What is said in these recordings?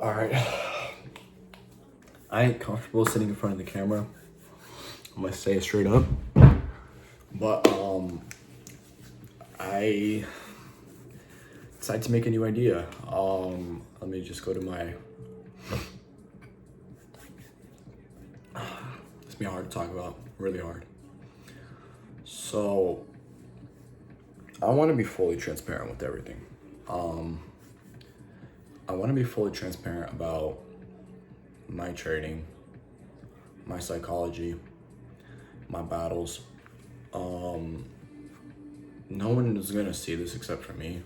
All right. I ain't comfortable sitting in front of the camera. I'm gonna say it straight up. But I decided to make a new idea. Let me just go to my. It's been hard to talk about, really hard. So I want to be fully transparent with everything. I want to be fully transparent about my trading, my psychology, my battles. No one is gonna see this except for me,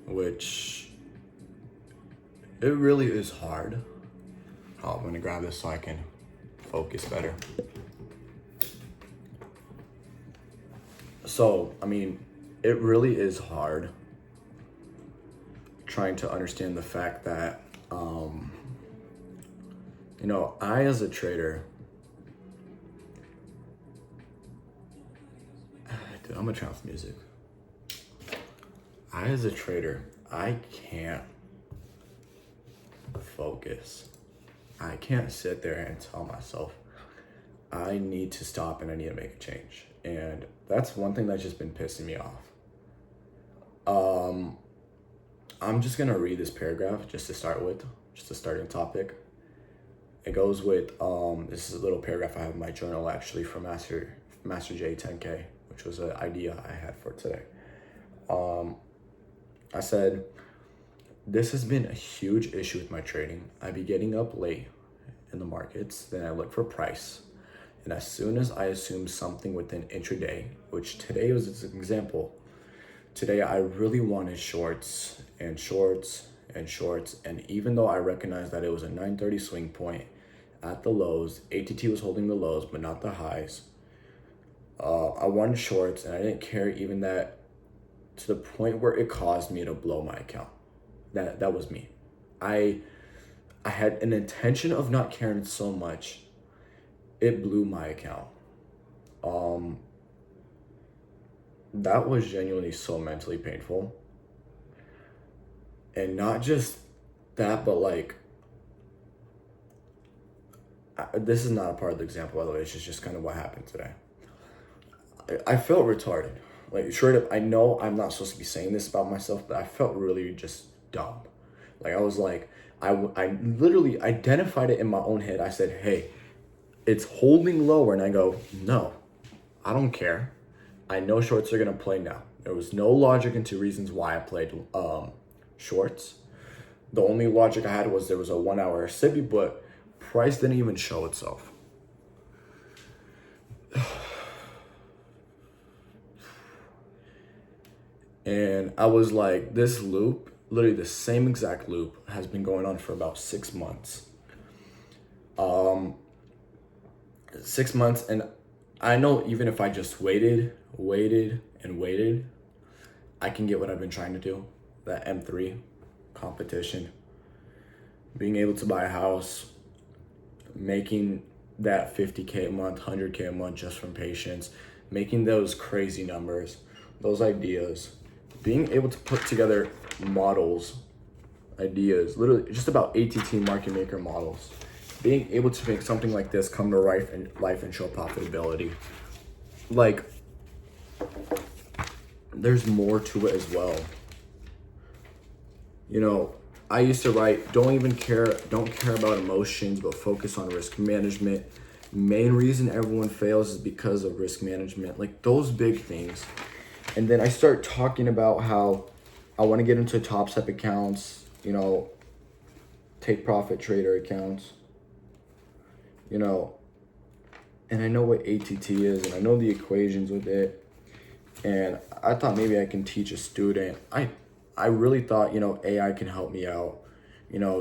which it really is hard. Oh, I'm gonna grab this so I can focus better. So, I mean, it really is hard trying to understand the fact that, I as a trader, dude, I'm gonna turn off music. I as a trader, I can't focus. I can't sit there and tell myself, I need to stop and I need to make a change. And that's one thing that's just been pissing me off. I'm just gonna read this paragraph just to start with, just a starting topic. It goes with, this is a little paragraph I have in my journal actually from Master J 10K, which was an idea I had for today. I said, this has been a huge issue with my trading. I be getting up late in the markets, then I look for price. And as soon as I assume something within intraday, which today was an example, today I really wanted shorts and shorts and shorts. And even though I recognized that it was a 930 swing point at the lows, ATT was holding the lows, but not the highs. I wanted shorts and I didn't care even that to the point where it caused me to blow my account. That was me. I had an intention of not caring so much. It blew my account. That was genuinely so mentally painful. And not just that, but like, this is not a part of the example, by the way. It's just kind of what happened today. I felt retarded. Like, straight up, I know I'm not supposed to be saying this about myself, but I felt really just dumb. Like, I was like, I literally identified it in my own head. I said, hey, it's holding lower. And I go, no, I don't care. I know shorts are going to play now. There was no logic into reasons why I played shorts. The only logic I had was there was a 1 hour SIBI, but price didn't even show itself. And I was like, this loop, literally the same exact loop, has been going on for about 6 months. 6 months, and I know even if I just waited, I can get what I've been trying to do. That M3 competition, being able to buy a house, making that 50K a month, 100K a month just from patience, making those crazy numbers, those ideas, being able to put together models, ideas, literally just about ATT market maker models, being able to make something like this come to life and show profitability. Like, there's more to it as well. I used to write, don't care about emotions, but focus on risk management. Main reason everyone fails is because of risk management, like those big things. And then I start talking about how I want to get into top step accounts, take profit trader accounts, and I know what ATT is and I know the equations with it. And I thought maybe I can teach a student. I really thought, AI can help me out,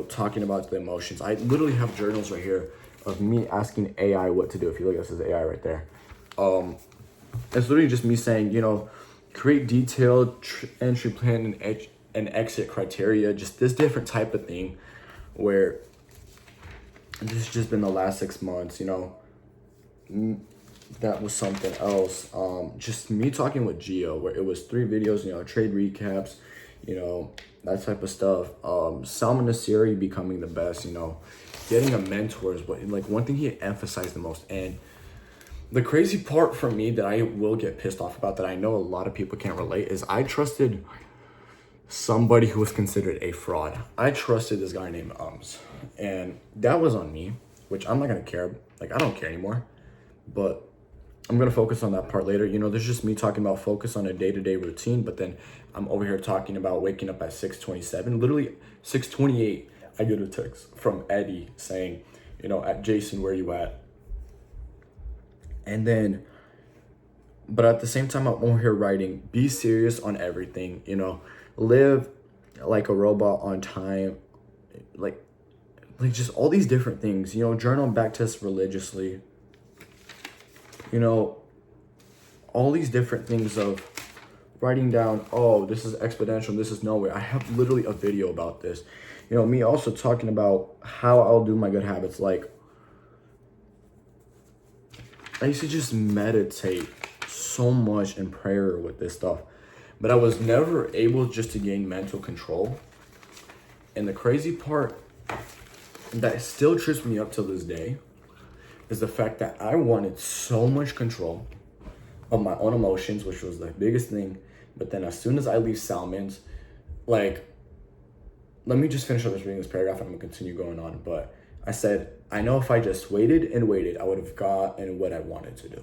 talking about the emotions. I literally have journals right here of me asking AI what to do. If you look, this is AI right there. It's literally just me saying, create detailed entry plan and exit criteria, just this different type of thing, where this has just been the last 6 months, that was something else. Just me talking with Gio, where it was 3 videos, trade recaps, that type of stuff. Salman Nasiri becoming the best, getting a mentor is what, like, one thing he emphasized the most. And the crazy part for me that I will get pissed off about, that I know a lot of people can't relate, is I trusted somebody who was considered a fraud. I trusted this guy named and that was on me, which I'm not gonna care. Like, I don't care anymore, but I'm gonna focus on that part later. There's just me talking about focus on a day-to-day routine, but then I'm over here talking about waking up at 6:27. Literally 6:28, I get a text from Eddie saying, at Jason, where you at? And then, but at the same time, I'm over here writing, be serious on everything, live like a robot on time, like just all these different things, journal and backtest religiously, all these different things of writing down, oh, this is exponential, this is no way. I have literally a video about this. Me also talking about how I'll do my good habits. Like, I used to just meditate so much in prayer with this stuff, but I was never able just to gain mental control. And the crazy part that still trips me up till this day is the fact that I wanted so much control of my own emotions, which was the biggest thing. But then as soon as I leave Salman's, like, let me just finish up this reading this paragraph and I'm gonna continue going on. But I said, I know if I just waited and waited, I would have gotten what I wanted to do.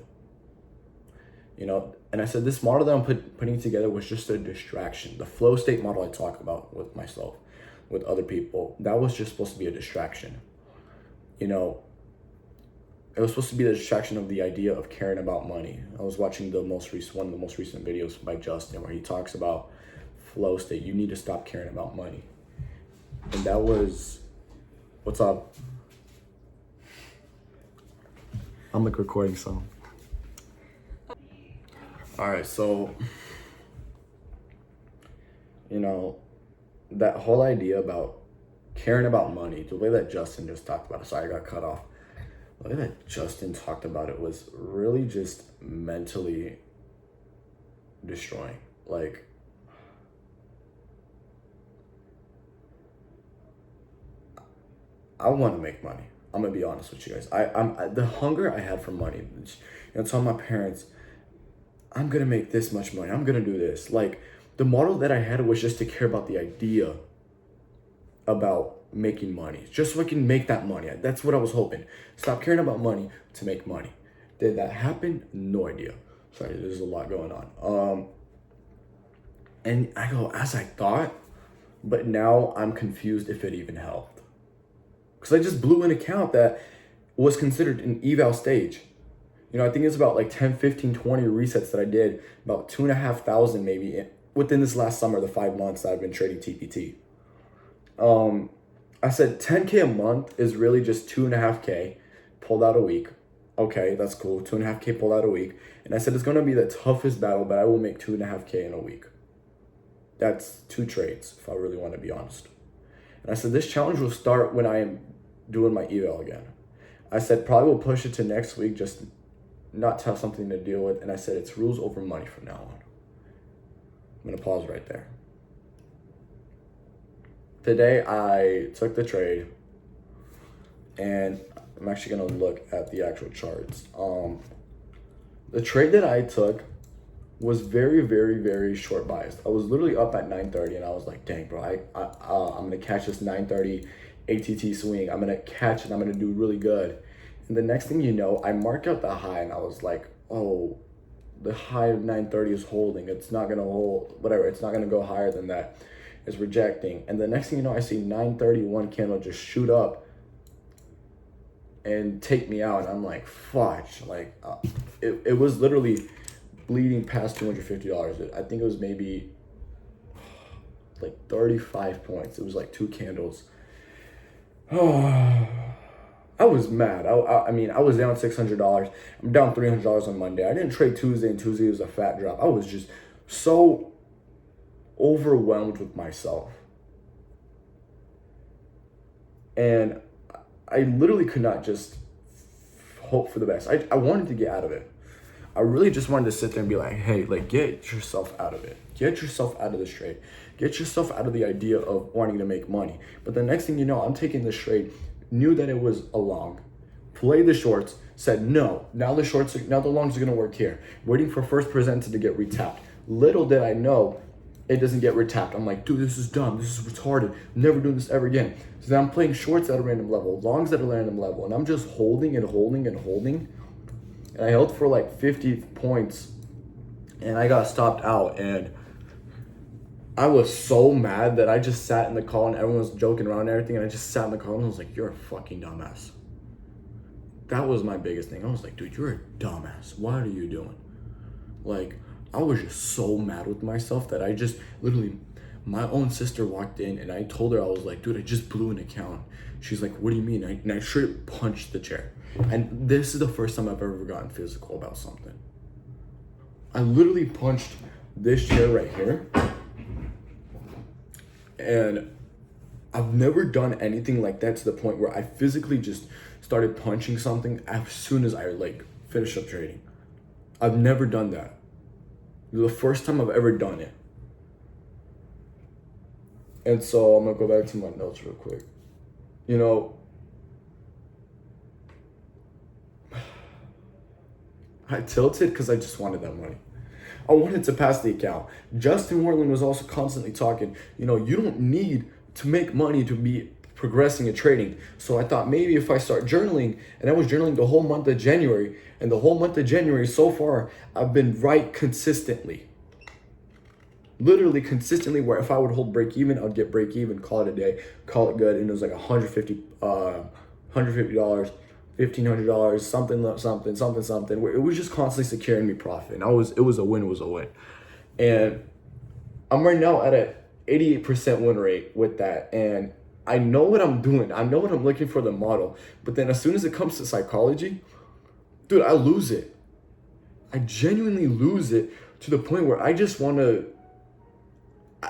And I said, this model that I'm putting together was just a distraction. The flow state model I talk about with myself, with other people, that was just supposed to be a distraction. It was supposed to be the distraction of the idea of caring about money. I was watching one of the most recent videos by Justin, where he talks about flow state. You need to stop caring about money. And that was, what's up? I'm like recording some. All right, so, that whole idea about caring about money, the way that Justin just talked about it, sorry, I got cut off. The way that Justin talked about it was really just mentally destroying. Like, I want to make money. I'm gonna be honest with you guys. I'm the hunger I had for money. Telling my parents, I'm gonna make this much money. I'm gonna do this. Like, the model that I had was just to care about the idea about making money, just so I can make that money. That's what I was hoping. Stop caring about money to make money. Did that happen? No idea. Sorry, there's a lot going on. And I go, as I thought, but now I'm confused if it even helped. Because I just blew an account that was considered an eval stage. I think it's about like 10, 15, 20 resets that I did, about 2,500 maybe within this last summer, the 5 months that I've been trading TPT. I said 10K a month is really just 2.5K pulled out a week. Okay, that's cool. 2.5K pulled out a week. And I said it's going to be the toughest battle, but I will make 2.5K in a week. That's 2 trades, if I really want to be honest. And I said this challenge will start when I am doing my eval again. I said probably will push it to next week, just not to have something to deal with. And I said it's rules over money from now on. I'm going to pause right there. Today I took the trade, and I'm actually going to look at the actual charts. The trade that I took was very, very, very short biased. I was literally up at 9:30 and I was like, dang, bro, I'm going to catch this 9:30 ATT swing. I'm going to catch it. I'm going to do really good. And the next thing you know, I mark out the high and I was like, oh, the high of 9:30 is holding. It's not going to hold, whatever. It's not going to go higher than that. It's rejecting. And the next thing you know, I see 9:31 candle just shoot up and take me out. And I'm like, fudge. Like, it was literally bleeding past $250. I think it was maybe like 35 points. It was like 2 candles. I was mad. I mean, I was down $600. I'm down $300 on Monday. I didn't trade Tuesday, and Tuesday was a fat drop. I was just so overwhelmed with myself. And I literally could not just hope for the best. I wanted to get out of it. I really just wanted to sit there and be like, hey, like, get yourself out of it. Get yourself out of this trade. Get yourself out of the idea of wanting to make money. But the next thing you know, I'm taking this trade, knew that it was a long, played the shorts, said no. Now the longs are gonna work here. Waiting for first presented to get retapped. Little did I know it doesn't get retapped. I'm like, dude, this is dumb. This is retarded. I'm never doing this ever again. So now I'm playing shorts at a random level, longs at a random level, and I'm just holding and holding and holding. And I held for like 50 points, and I got stopped out. And I was so mad that I just sat in the call, and everyone was joking around and everything. And I just sat in the call, and I was like, you're a fucking dumbass. That was my biggest thing. I was like, dude, you're a dumbass. What are you doing? Like, I was just so mad with myself that I just literally, my own sister walked in and I told her, I was like, dude, I just blew an account. She's like, what do you mean? And I straight punched the chair. And this is the first time I've ever gotten physical about something. I literally punched this chair right here. And I've never done anything like that to the point where I physically just started punching something as soon as I like finished up trading. I've never done that. The first time I've ever done it. And so I'm gonna go back to my notes real quick. You know, I tilted because I just wanted that money. I wanted to pass the account. Justin Warland was also constantly talking, you know, you don't need to make money to be progressing and trading. So I thought maybe if I start journaling, and I was journaling the whole month of January, and the whole month of January so far, I've been right consistently. Literally consistently, where if I would hold break even, I'd get break even, call it a day, call it good, and it was like $150, $150, $1,500, something. Where it was just constantly securing me profit. And it was a win. And I'm right now at an 88% win rate with that. And I know what I'm doing. I know what I'm looking for the model. But then as soon as it comes to psychology, dude, I lose it. I genuinely lose it to the point where I just want to.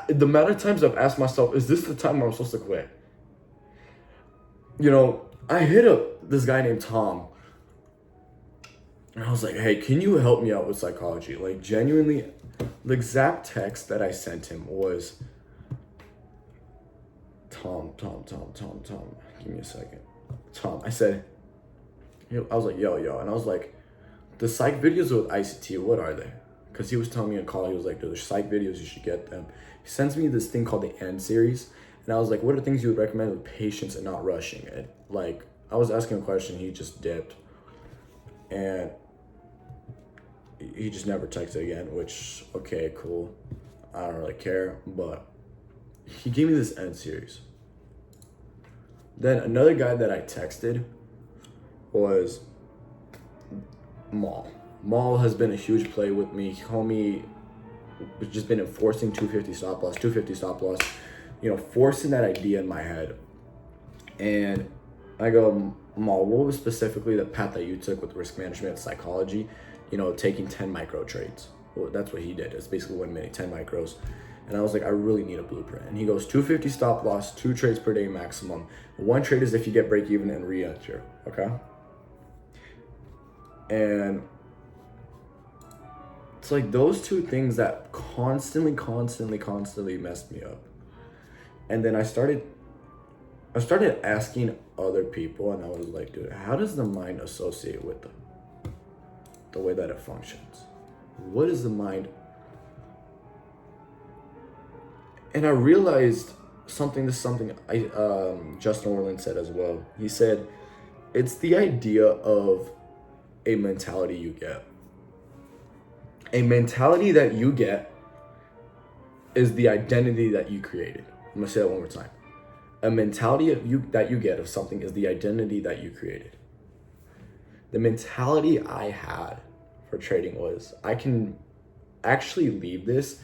The amount of times I've asked myself, is this the time where I'm supposed to quit? You know, I hit up this guy named Tom. And I was like, hey, can you help me out with psychology? Like, genuinely, the exact text that I sent him was, Tom. Give me a second. Tom, I said, I was like, yo. And I was like, the psych videos with ICT, what are they? Because he was telling me in call, he was like, dude, there's psych videos, you should get them. He sends me this thing called the End series. And I was like, what are things you would recommend with patience and not rushing it? Like, I was asking a question, he just dipped. And he just never texted again, which, okay, cool. I don't really care. But he gave me this End series. Then another guy that I texted was Maul. Maul has been a huge play with me. Homie has just been enforcing 250 stop loss, you know, forcing that idea in my head. And I go, Maul, what was specifically the path that you took with risk management and psychology? You know, taking 10 micro trades. Well, that's what he did. It's basically 1 minute, 10 micros. And I was like, I really need a blueprint. And he goes, 250 stop loss, 2 trades per day maximum. 1 trade is if you get break even and re-enter, okay? And it's like those 2 things that constantly messed me up. And then I started asking other people, and I was like, dude, how does the mind associate with the way that it functions? What is the mind? And I realized something Justin Orland said as well. He said, it's the idea of a mentality you get. A mentality that you get is the identity that you created. I'm gonna say that one more time. A mentality that you get of something is the identity that you created. The mentality I had for trading was, I can actually leave this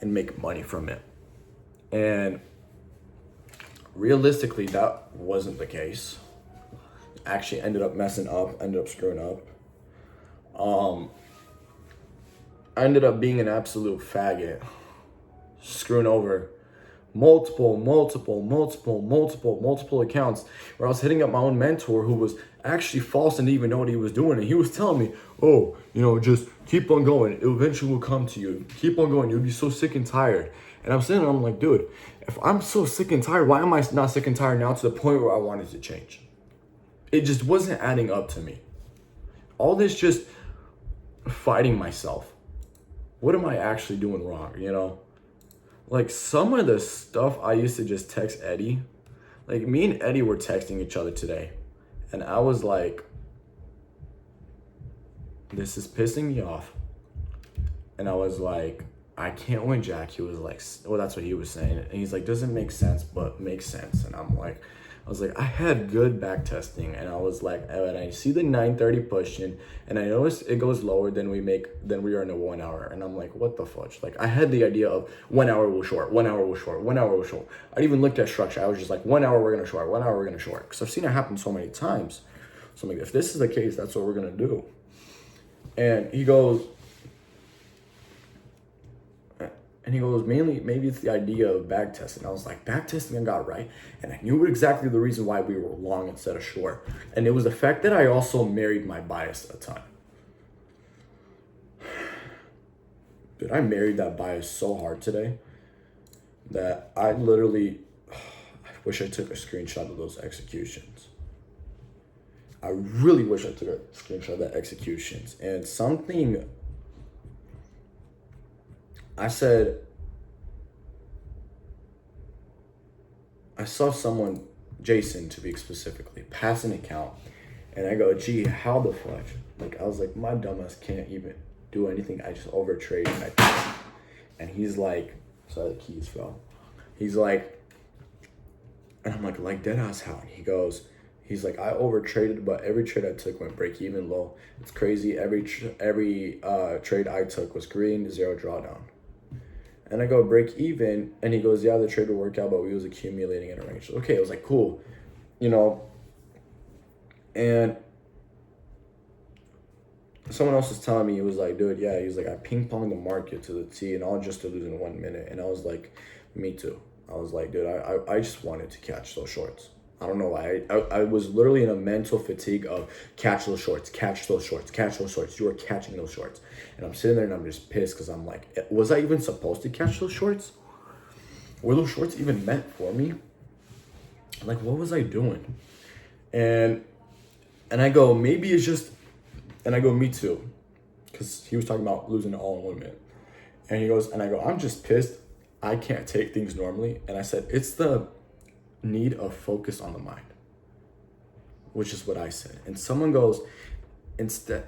and make money from it. And realistically, that wasn't the case. Actually ended up screwing up. I ended up being an absolute faggot, screwing over multiple accounts where I was hitting up my own mentor who was actually false and didn't even know what he was doing. And he was telling me, oh, just keep on going. It eventually will come to you. Keep on going. You'll be so sick and tired. And I'm sitting there, I'm like, dude, if I'm so sick and tired, why am I not sick and tired now to the point where I wanted to change? It just wasn't adding up to me. All this just fighting myself. What am I actually doing wrong, Like some of the stuff I used to just text Eddie, like me and Eddie were texting each other today. And I was like, this is pissing me off. And I was like, I can't win, Jack. He was like, well, that's what he was saying. And he's like, doesn't make sense, but makes sense. And I was like, I had good back testing. And I was like, and I see the 930 pushing and I noticed it goes lower than we are in a 1 hour. And I'm like, what the fudge? Like I had the idea of 1 hour will short, 1 hour will short, 1 hour will short. I even looked at structure. I was just like, 1 hour we're going to short, 1 hour we're going to short. Because I've seen it happen so many times. So I'm like, if this is the case, that's what we're going to do. And he goes, maybe it's the idea of back testing. I was like, back testing I got right. And I knew exactly the reason why we were long instead of short. And it was the fact that I also married my bias a ton. Dude, I married that bias so hard today that I wish I took a screenshot of those executions. I really wish I took a screenshot of that executions. And something I saw someone, Jason to be specifically, pass an account. And I go, gee, how the fuck? Like, I was like, my dumbass can't even do anything. I just overtrade. And he's like, sorry, the keys fell. He's like, and I'm like deadass how? And he's like, I overtraded, but every trade I took went break even low. It's crazy. Every trade I took was green, 0 drawdown. And I go, break even. And he goes, yeah, the trade will work out, but we was accumulating in a range. Okay, I was like, cool. And someone else was telling me, he was like, dude, yeah. He was like, I ping-ponged the market to the T and all just to lose in 1 minute. And I was like, me too. I was like, dude, I just wanted to catch those shorts. I don't know why. I was literally in a mental fatigue of catch those shorts, catch those shorts, catch those shorts. You were catching those shorts. And I'm sitting there and I'm just pissed because I'm like, was I even supposed to catch those shorts? Were those shorts even meant for me? Like, what was I doing? And I go, maybe it's just, and I go, me too. Because he was talking about losing it all in 1 minute. And he goes, and I go, I'm just pissed. I can't take things normally. And I said, it's the need of focus on the mind, which is what I said. And someone goes, instead,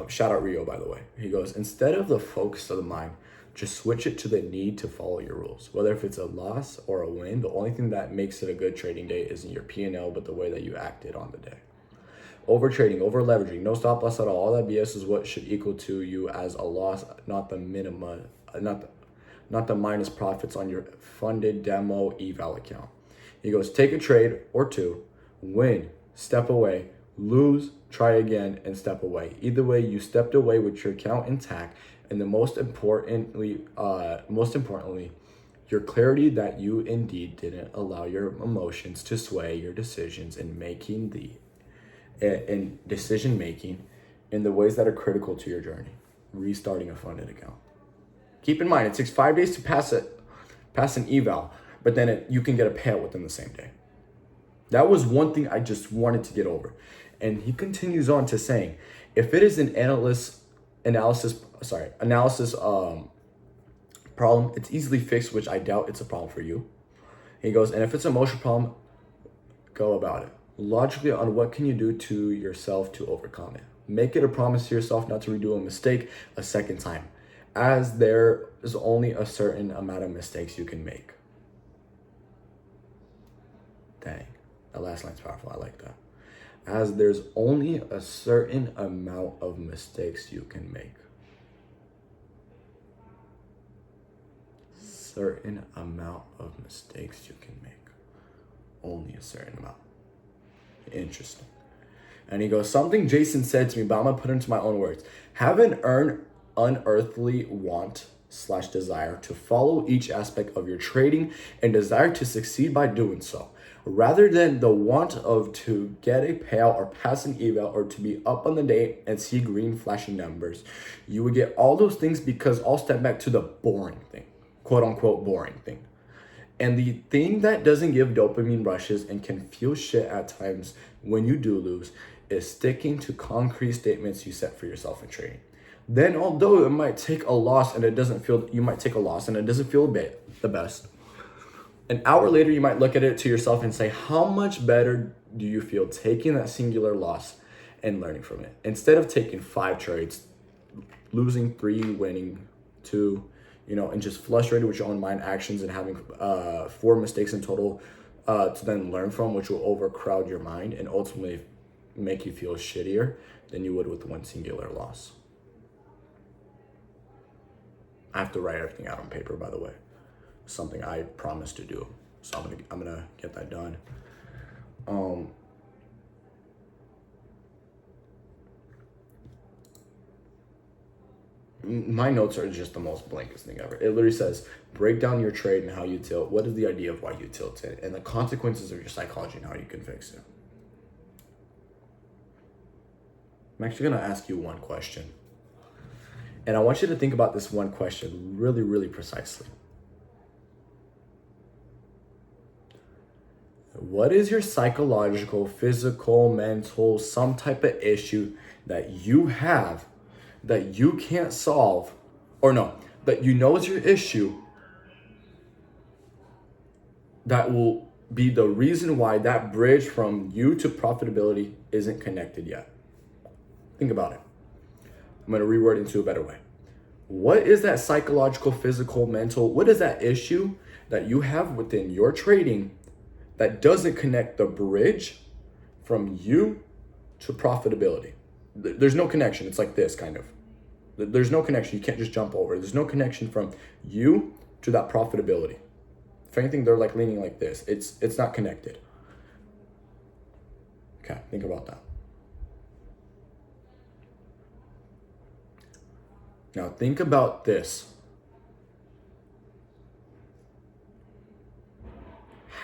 shout out Rio, by the way. He goes, instead of the focus of the mind, just switch it to the need to follow your rules. Whether if it's a loss or a win, the only thing that makes it a good trading day isn't your P&L, but the way that you acted on the day. Over trading, over leveraging, no stop loss at all that BS is what should equal to you as a loss, not the minimum, not the minus profits on your funded demo eval account. He goes, take a trade or two, win, step away, lose, try again, and step away. Either way, you stepped away with your account intact, and most importantly, your clarity that you indeed didn't allow your emotions to sway your decisions in decision making in the ways that are critical to your journey. Restarting a funded account. Keep in mind, it takes 5 days to pass an eval, but then you can get a payout within the same day. That was one thing I just wanted to get over. And he continues on to saying, if it is an analysis problem, it's easily fixed, which I doubt it's a problem for you. He goes, and if it's an emotional problem, go about it. Logically, on what can you do to yourself to overcome it? Make it a promise to yourself not to redo a mistake a second time, as there is only a certain amount of mistakes you can make. Dang, that last line's powerful. I like that. As there's only a certain amount of mistakes you can make. Certain amount of mistakes you can make. Only a certain amount. Interesting. And he goes, something Jason said to me, but I'm going to put into my own words. Have an unearthly want slash desire to follow each aspect of your trading and desire to succeed by doing so, rather than the want of to get a payout or pass an eval or to be up on the day and see green flashing numbers. You would get all those things because I'll step back to the boring thing, quote unquote boring thing. And the thing that doesn't give dopamine rushes and can feel shit at times when you do lose is sticking to concrete statements you set for yourself in trading. Then although it might take a loss and it doesn't feel, you might take a loss and it doesn't feel the best, an hour later you might look at it to yourself and say, how much better do you feel taking that singular loss and learning from it? Instead of taking 5 trades, losing 3, winning 2, and just frustrated with your own mind actions and having 4 mistakes in total to then learn from, which will overcrowd your mind and ultimately make you feel shittier than you would with one singular loss. I have to write everything out on paper, by the way. Something I promised to do. So I'm gonna get that done. My notes are just the most blankest thing ever. It literally says, break down your trade and how you tilt. What is the idea of why you tilted? And the consequences of your psychology and how you can fix it. I'm actually gonna ask you one question. And I want you to think about this one question really, really precisely. What is your psychological, physical, mental, some type of issue that you have that you can't solve, or no, that you know is your issue that will be the reason why that bridge from you to profitability isn't connected yet? Think about it. I'm going to reword it into a better way. What is that psychological, physical, mental, what is that issue that you have within your trading that doesn't connect the bridge from you to profitability? There's no connection. It's like this kind of. There's no connection. You can't just jump over. There's no connection from you to that profitability. If anything, they're like leaning like this. It's not connected. Okay, think about that. Now think about this.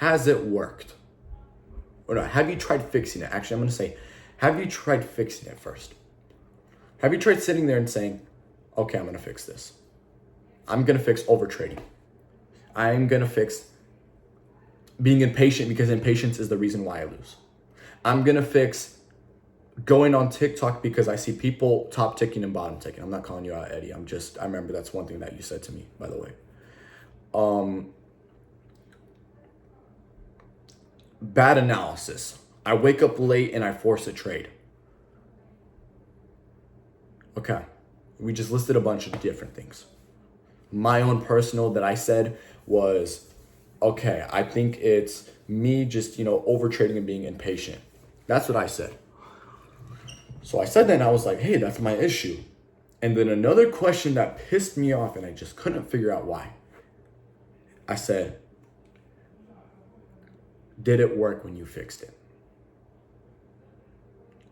Has it worked? Or no, have you tried fixing it? Actually, I'm going to say, have you tried fixing it first? Have you tried sitting there and saying, okay, I'm going to fix this. I'm going to fix overtrading. I'm going to fix being impatient because impatience is the reason why I lose. I'm going to fix going on TikTok because I see people top ticking and bottom ticking. I'm not calling you out, Eddie. I remember that's one thing that you said to me, by the way. Bad analysis. I wake up late and I force a trade. Okay, we just listed a bunch of different things. My own personal that I said was, okay, I think it's me just, over trading and being impatient. That's what I said. So I said that and I was like, hey, that's my issue. And then another question that pissed me off and I just couldn't figure out why. I said, did it work when you fixed it?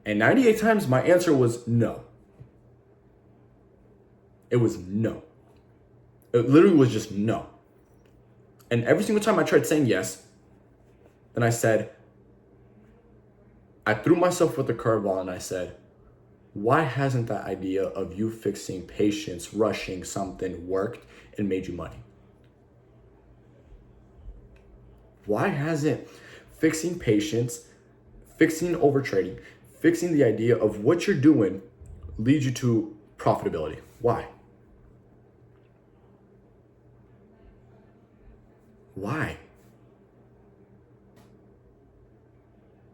And 98 times my answer was no. It was no. It literally was just no. And every single time I tried saying yes, then I threw myself with the curveball and I said, why hasn't that idea of you fixing patience, rushing something worked and made you money? Why hasn't fixing patience, fixing overtrading, fixing the idea of what you're doing lead you to profitability? Why? Why?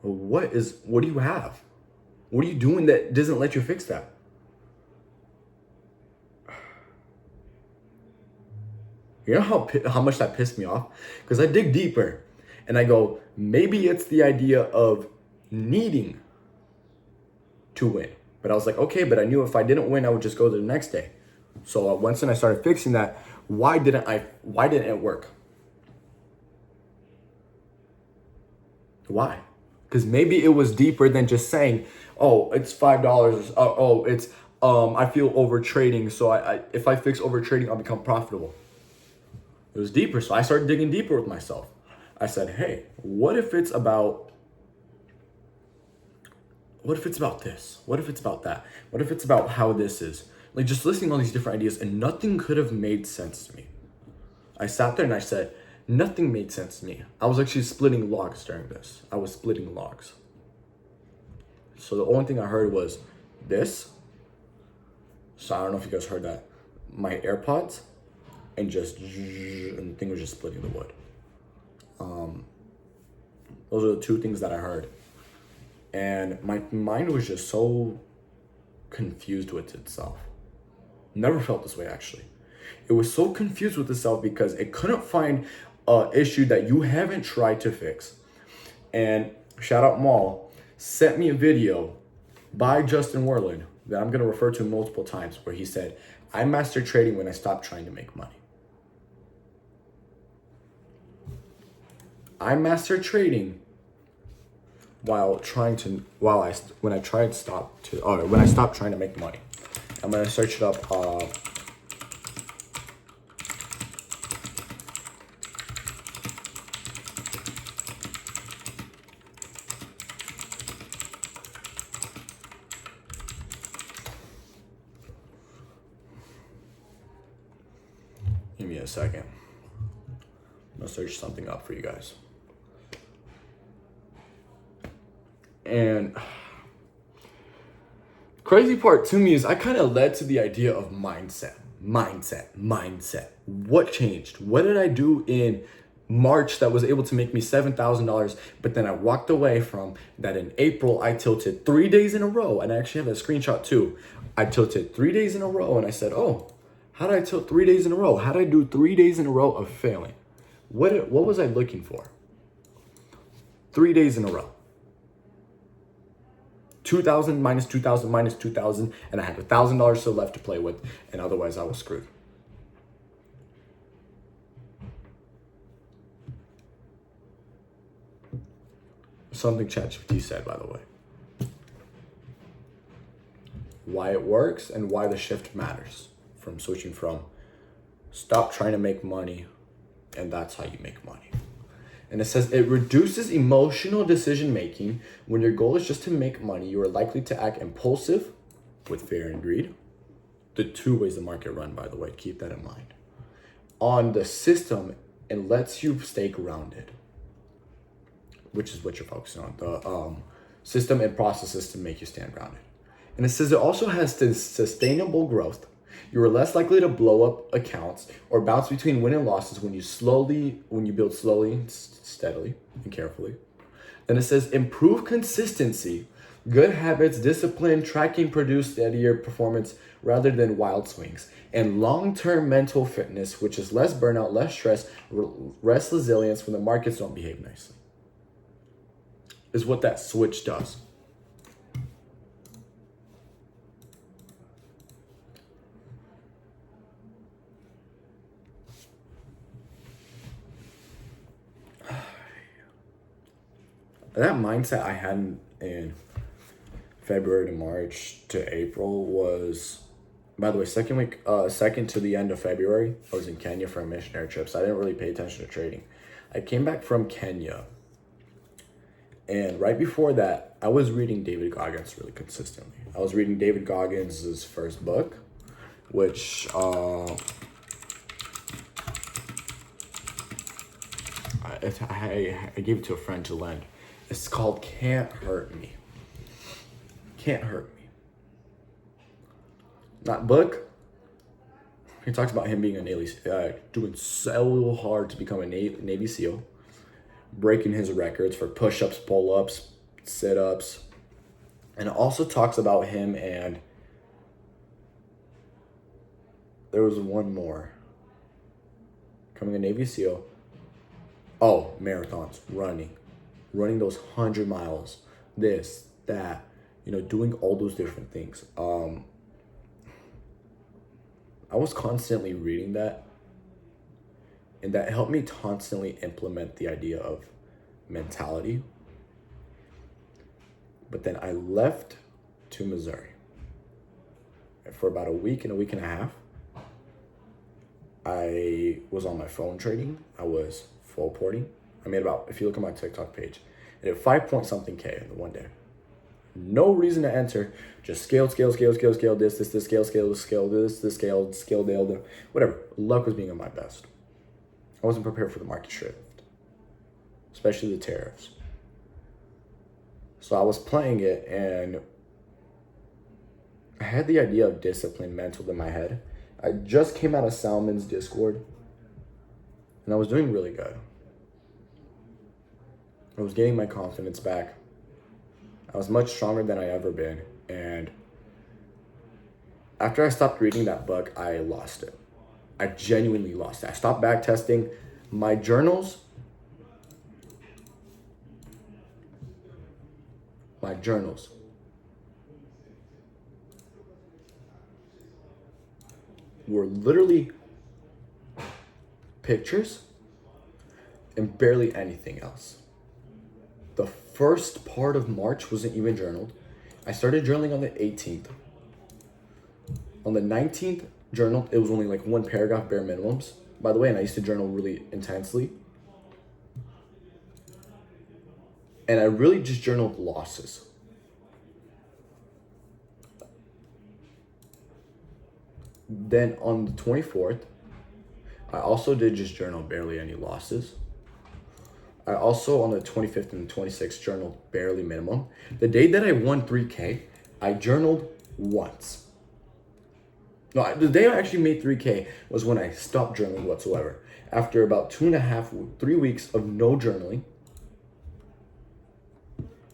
What do you have? What are you doing that doesn't let you fix that? You know how much that pissed me off? Because I dig deeper and I go, maybe it's the idea of needing to win. But I was like, okay, but I knew if I didn't win, I would just go to the next day. So once I started fixing that, why didn't it work? Why? Because maybe it was deeper than just saying, oh, it's $5. Oh, it's I feel over trading, so if I fix over trading, I'll become profitable. It was deeper, so I started digging deeper with myself. I said, hey, what if it's about this? What if it's about that? What if it's about how this is? Like, just listening to all these different ideas, and nothing could have made sense to me. I sat there and I said, nothing made sense to me. I was actually splitting logs during this. I was splitting logs. So the only thing I heard was this. So I don't know if you guys heard that. My AirPods, and the thing was just splitting the wood. Those are the two things that I heard. And my mind was just so confused with itself. Never felt this way, actually. It was so confused with itself because it couldn't find an issue that you haven't tried to fix. And shout out Maul sent me a video by Justin Werland that I'm going to refer to multiple times, where he said, I mastered trading when I stopped trying to make money. I mastered trading when I stopped trying to make money. I'm going to search it up. Give me a second. I'm going to search something up for you guys. And crazy part to me is I kind of led to the idea of mindset. What changed? What did I do in March that was able to make me $7,000? But then I walked away from that. In April, I tilted 3 days in a row. And I actually have a screenshot too. I tilted 3 days in a row, and I said, oh, how did I tilt 3 days in a row? How did I do 3 days in a row of failing? What was I looking for? 3 days in a row. 2,000 minus 2,000 minus 2,000, and I had $1,000 still left to play with, and otherwise I was screwed. Something ChatGPT said, by the way. Why it works and why the shift matters from switching from stop trying to make money, and that's how you make money. And it says it reduces emotional decision making. When your goal is just to make money, you are likely to act impulsive with fear and greed. The two ways the market run, by the way, keep that in mind. On the system, it lets you stay grounded, which is what you're focusing on. The system and processes to make you stand grounded. And it says it also has sustainable growth. You are less likely to blow up accounts or bounce between win and losses when you build slowly, steadily, and carefully. Then it says improve consistency. Good habits, discipline, tracking produce steadier performance rather than wild swings. And long-term mental fitness, which is less burnout, less stress, less resilience when the markets don't behave nicely. Is what that switch does. That mindset I had in February to March to April was, by the way, second to the end of February, I was in Kenya for a missionary trip, so I didn't really pay attention to trading. I came back from Kenya, and right before that, I was reading David Goggins really consistently. I was reading David Goggins' first book, which I gave it to a friend to lend. It's called Can't Hurt Me. Can't Hurt Me. That book, he talks about him being a Navy, doing so hard to become a Navy SEAL, breaking his records for push-ups, pull-ups, sit-ups. And it also talks about him, and there was one more. Becoming a Navy SEAL. Oh, marathons, running those 100 miles, this, that, doing all those different things. I was constantly reading that, and that helped me constantly implement the idea of mentality. But then I left to Missouri. for about a week and a half. I was on my phone trading. I was full porting. I made about, if you look at my TikTok page, I did 5 point something K in one day. No reason to enter. Just scale, this, scale, whatever. Luck was being at my best. I wasn't prepared for the market shift, especially the tariffs. So I was playing it, and I had the idea of discipline mental in my head. I just came out of Salmon's Discord, and I was doing really good. I was getting my confidence back. I was much stronger than I ever been. And after I stopped reading that book, I lost it. I genuinely lost it. I stopped back testing my journals. My journals were literally pictures and barely anything else. The first part of March wasn't even journaled. I started journaling on the 18th. On the 19th, journaled. It was only like one paragraph, bare minimums. By the way, and I used to journal really intensely. And I really just journaled losses. Then on the 24th, I also did just journal barely any losses. I also, on the 25th and the 26th, journaled barely minimum. The day that I won 3K, I journaled once. No, the day I actually made 3K was when I stopped journaling whatsoever. After about 3 weeks of no journaling,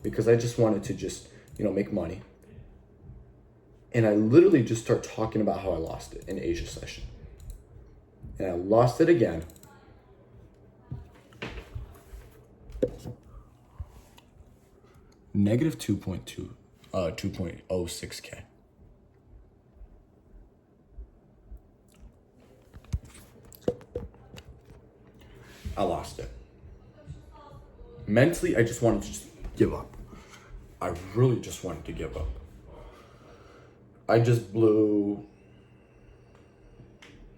because I just wanted to just, make money. And I literally just start talking about how I lost it in Asia session. And I lost it again. Negative 2.06K. I lost it. Mentally, I just wanted to just give up. I really just wanted to give up. I just blew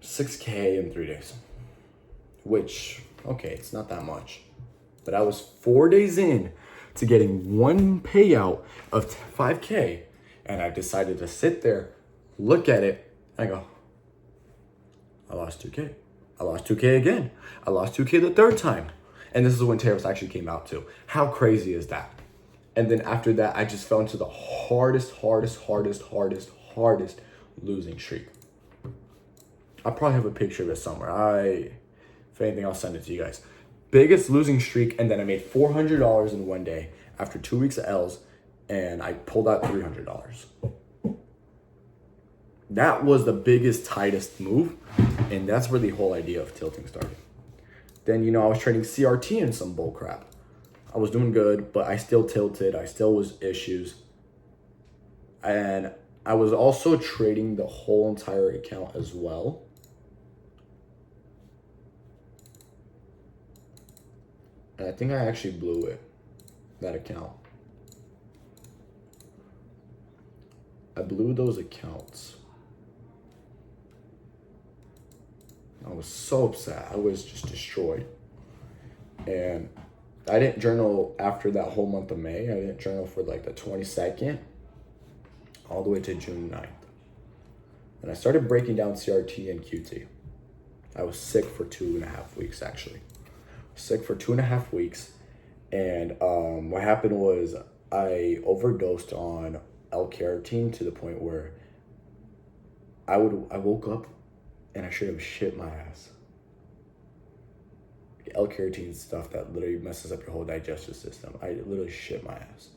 6K in 3 days. Which, okay, it's not that much. But I was 4 days in to getting one payout of 5K. And I decided to sit there, look at it, and I go, I lost 2K. I lost 2K again. I lost 2K the third time. And this is when tariffs actually came out too. How crazy is that? And then after that, I just fell into the hardest losing streak. I probably have a picture of it somewhere. If anything, I'll send it to you guys. Biggest losing streak, and then I made $400 in one day after 2 weeks of L's, and I pulled out $300. That was the biggest, tightest move, and that's where the whole idea of tilting started. Then, I was trading CRT in some bull crap. I was doing good, but I still tilted. I still was issues. And I was also trading the whole entire account as well. And I think I actually blew it, that account. I blew those accounts. I was so upset. I was just destroyed. And I didn't journal after that whole month of May. I didn't journal for like the 22nd all the way to June 9th. And I started breaking down CRT and QT. I was sick for 2.5 weeks, actually. Sick for 2.5 weeks. And what happened was I overdosed on L-carotene to the point where I woke up and I should have shit my ass. L-carotene stuff that literally messes up your whole digestive system. I literally shit my ass.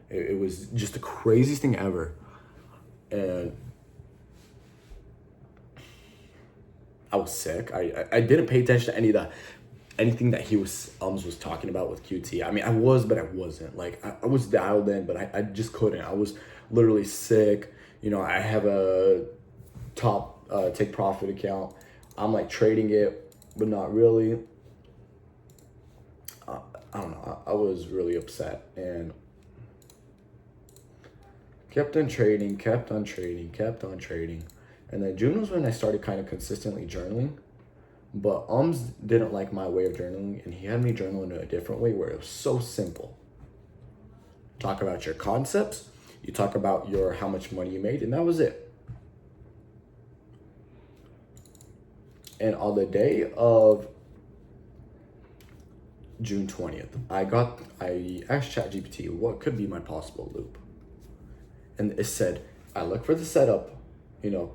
It was just the craziest thing ever. And I was sick. I didn't pay attention to anything that he was talking about with QT. I mean, I was, but I wasn't. Like, I was dialed in, but I just couldn't. I was literally sick. I have a top take profit account. I'm like trading it, but not really. I don't know. I was really upset, and Kept on trading, kept on trading, kept on trading. And then June was when I started kind of consistently journaling. But didn't like my way of journaling, and he had me journal in a different way where it was so simple. Talk about your concepts, you talk about your how much money you made, and that was it. And on the day of June 20th, I asked ChatGPT what could be my possible loop. And it said, I look for the setup,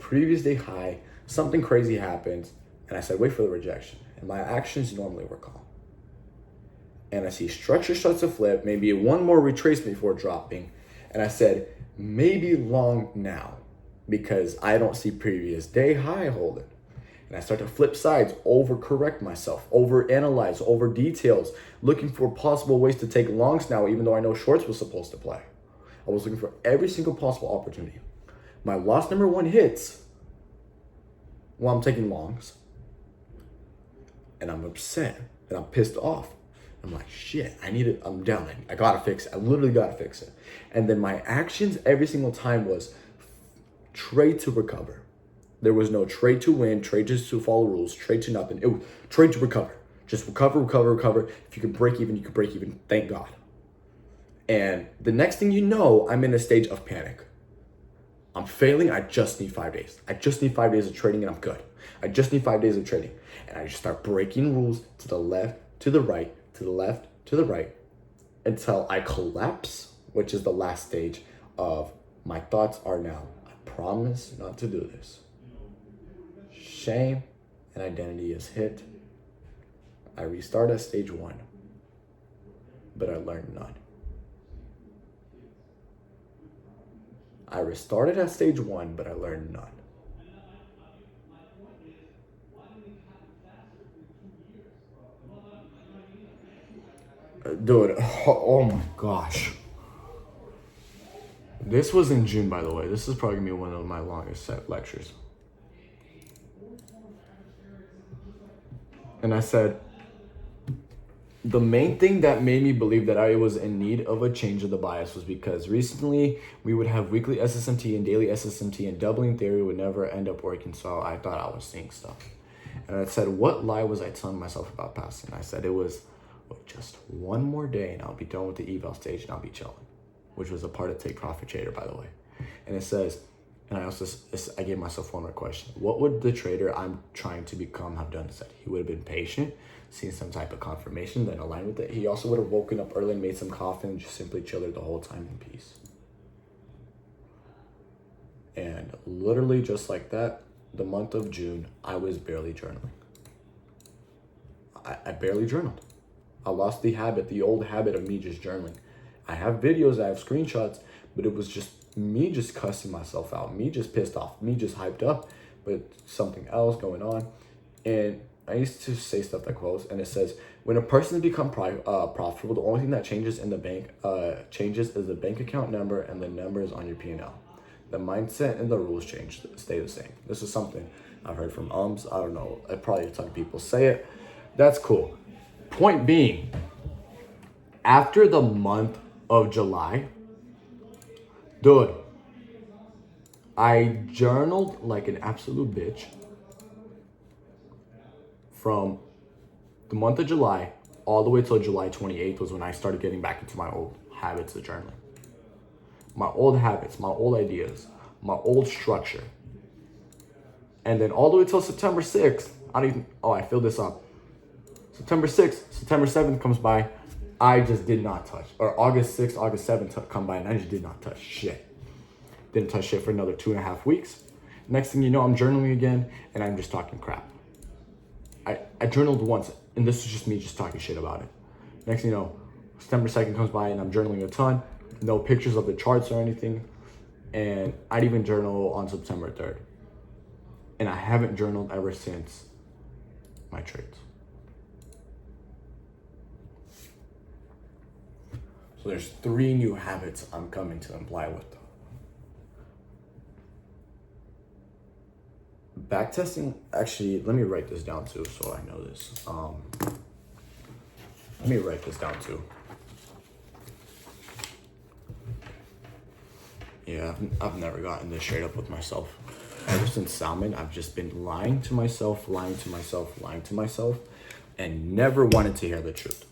previous day high, something crazy happens, and I said, wait for the rejection. And my actions normally were calm. And I see structure starts to flip, maybe one more retracement before dropping. And I said, maybe long now, because I don't see previous day high holding. And I start to flip sides, overcorrect myself, overanalyze, over details, looking for possible ways to take longs now, even though I know shorts was supposed to play. I was looking for every single possible opportunity. My loss number one hits while I'm taking longs. And I'm upset and I'm pissed off. I'm like, shit, I'm down. I gotta fix it. I literally gotta fix it. And then my actions every single time was trade to recover. There was no trade to win, trade just to follow rules, trade to nothing. It was trade to recover. Just recover. If you could break even, you could break even. Thank God. And the next thing you know, I'm in a stage of panic. I'm failing. I just need 5 days. I just need 5 days of trading and I'm good. I just need 5 days of trading. And I just start breaking rules to the left, to the right, to the left, to the right, until I collapse, which is the last stage of my thoughts are now, I promise not to do this. Shame and identity is hit. I restart at stage 1, but I learned none. I restarted at stage 1, but I learned none. Dude, oh my gosh. This was in June, by the way. This is probably gonna be one of my longest set lectures. And I said, the main thing that made me believe that I was in need of a change of the bias was because recently we would have weekly SSMT and daily SSMT, and doubling theory would never end up working. So I thought I was seeing stuff. And I said, what lie was I telling myself about passing? I said it was just one more day and I'll be done with the eval stage and I'll be chilling, which was a part of Take Profit Trader, by the way. And it says, and I gave myself one more question. What would the trader I'm trying to become have done? I said he would have been patient, seen some type of confirmation, then aligned with it. He also would have woken up early and made some coffee and just simply chilled the whole time in peace. And literally just like that, the month of June, I was barely journaling. I barely journaled. I lost the old habit of me just journaling. I have videos, I have screenshots, but it was just me just cussing myself out, me just pissed off, me just hyped up, but something else going on. And I used to say stuff like quotes, and it says, when a person become profitable, the only thing that changes in the bank changes is the bank account number and the numbers on your P&L. The mindset and the rules stay the same. This is something I've heard from I don't know, probably a ton of people say it. That's cool. Point being, after the month of July, dude, I journaled like an absolute bitch from the month of July all the way till July 28th was when I started getting back into my old habits of journaling. My old habits, my old ideas, my old structure. And then all the way till September 6th, I filled this up. September 6th, September 7th comes by, I just did not touch. Or August 6th, August 7th come by, and I just did not touch shit. Didn't touch shit for another 2.5 weeks. Next thing you know, I'm journaling again, and I'm just talking crap. I journaled once, and this is just me just talking shit about it. Next thing you know, September 2nd comes by, and I'm journaling a ton. No pictures of the charts or anything. And I'd even journal on September 3rd. And I haven't journaled ever since my trades. So there's 3 new habits I'm coming to apply with. Backtesting, actually, let me write this down too so I know this. Let me write this down too. Yeah, I've never gotten this straight up with myself. Ever since Salmon, I've just been lying to myself, and never wanted to hear the truth.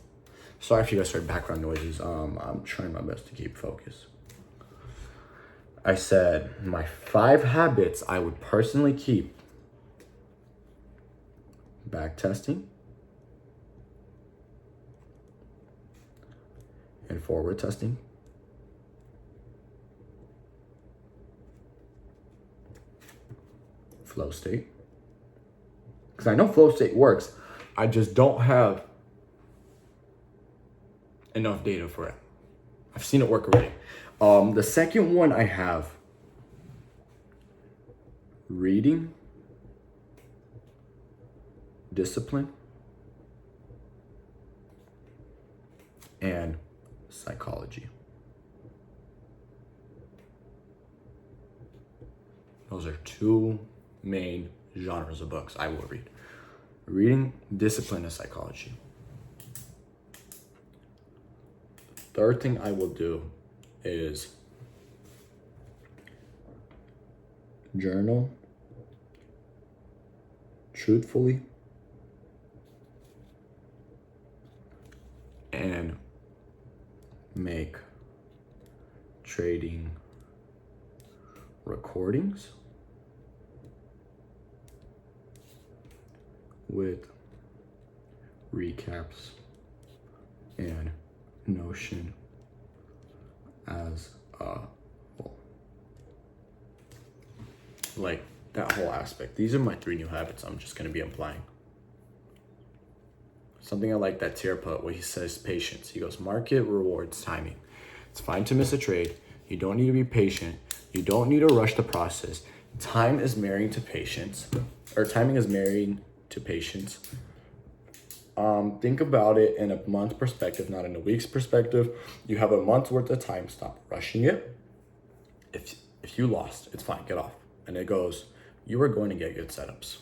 Sorry if you guys heard background noises. I'm trying my best to keep focus. I said my 5 habits I would personally keep: back testing and forward testing, flow state. Because I know flow state works. I just don't have enough data for it. I've seen it work already. The second one I have reading, discipline, and psychology. Those are 2 main genres of books I will read: reading, discipline, and psychology. Third thing I will do is journal truthfully and make trading recordings with recaps and Notion as a whole. Like that whole aspect. These are my 3 new habits I'm just going to be applying. Something I like that Tier put where he says patience. He goes, market rewards timing. It's fine to miss a trade. You don't need to be patient. You don't need to rush the process. Timing is marrying to patience. Think about it in a month perspective, not in a week's perspective. You have a month's worth of time. Stop rushing it. If you lost, it's fine. Get off. And it goes, you are going to get good setups.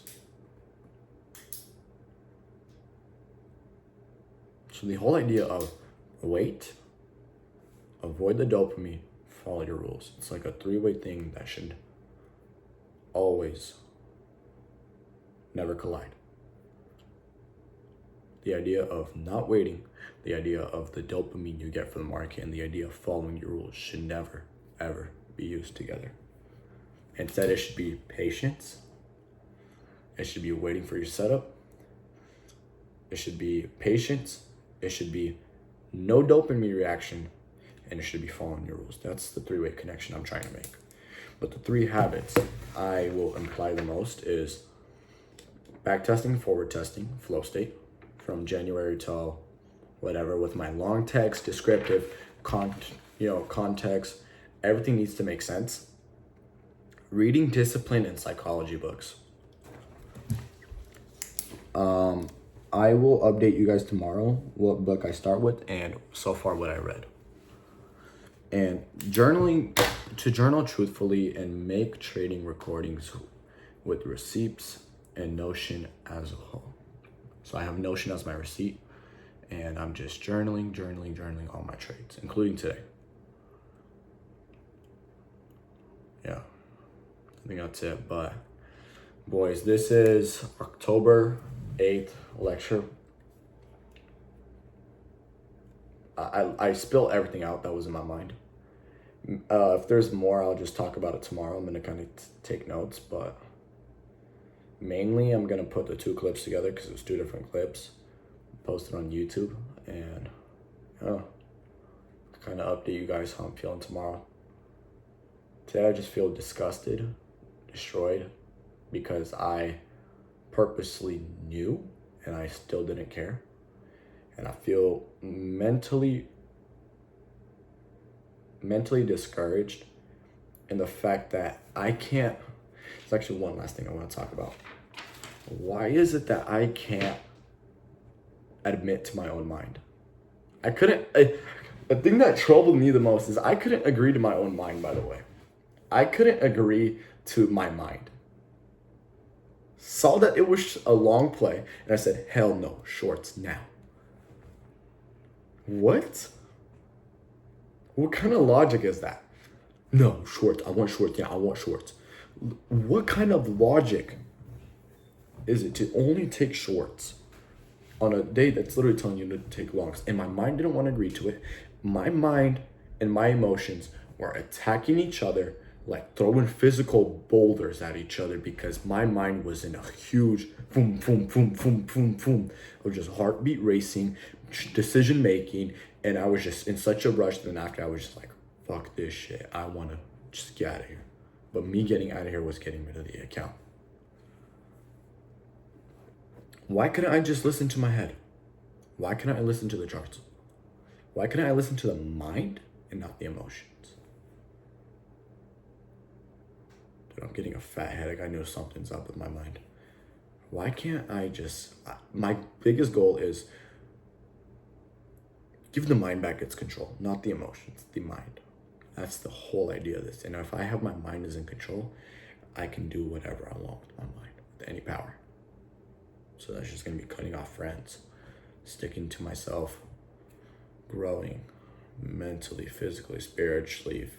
So the whole idea of wait, avoid the dopamine, follow your rules. It's like a 3-way thing that should always never collide. The idea of not waiting, the idea of the dopamine you get from the market, and the idea of following your rules should never, ever be used together. Instead, it should be patience. It should be waiting for your setup. It should be patience. It should be no dopamine reaction. And it should be following your rules. That's the 3-way connection I'm trying to make. But the 3 habits I will imply the most is back testing, forward testing, flow state, from January till whatever, with my long text, descriptive, context. Everything needs to make sense. Reading discipline and psychology books. I will update you guys tomorrow what book I start with and so far what I read. And to journal truthfully and make trading recordings with receipts and Notion as a whole. So I have Notion as my receipt, and I'm just journaling all my trades, including today. Yeah, I think that's it. But boys, this is October 8th lecture. I spilled everything out that was in my mind. If there's more, I'll just talk about it tomorrow. I'm gonna kind of take notes, but mainly I'm gonna put the 2 clips together because it's 2 different clips, posted on YouTube, and kind of update you guys how I'm feeling tomorrow. Today I just feel disgusted, destroyed, because I purposely knew and I still didn't care. And I feel mentally discouraged in the fact that I can't. It's actually one last thing I want to talk about. Why is it that I can't admit to my own mind? The thing that troubled me the most is I couldn't agree to my own mind, by the way. I couldn't agree to my mind. Saw that it was a long play, and I said, hell no, shorts now. What? What kind of logic is that? No, shorts. I want shorts. Yeah, I want shorts. What kind of logic is it to only take shorts on a day that's literally telling you to take longs? And my mind didn't want to agree to it. My mind and my emotions were attacking each other, like throwing physical boulders at each other, because my mind was in a huge boom, boom, boom, boom, boom, boom of just heartbeat racing, decision making. And I was just in such a rush. Then after, I was just like, fuck this shit. I want to just get out of here. But me getting out of here was getting rid of the account. Why couldn't I just listen to my head? Why couldn't I listen to the charts? Why couldn't I listen to the mind and not the emotions? Dude, I'm getting a fat headache. I know something's up with my mind. Why can't I just... My biggest goal is give the mind back its control, not the emotions, the mind. That's the whole idea of this. And if I have my mind is in control, I can do whatever I want with my mind, with any power. So that's just going to be cutting off friends, sticking to myself, growing mentally, physically, spiritually,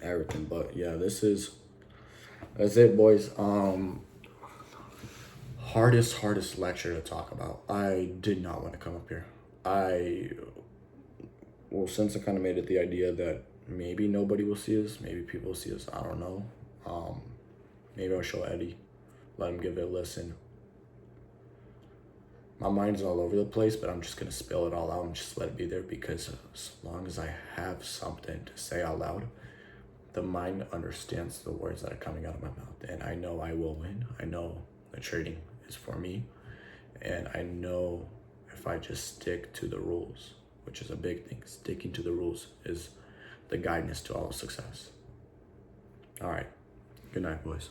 everything. But yeah, that's it, boys. Hardest lecture to talk about. I did not want to come up here. Since I kind of made it the idea that maybe nobody will see us, maybe people will see us, I don't know. Maybe I'll show Eddie, let him give it a listen. My mind's all over the place, but I'm just gonna spill it all out and just let it be there, because as long as I have something to say out loud, the mind understands the words that are coming out of my mouth, and I know I will win. I know the trading is for me, and I know if I just stick to the rules, which is a big thing, sticking to the rules is the guidance to all success. All right, good night, boys.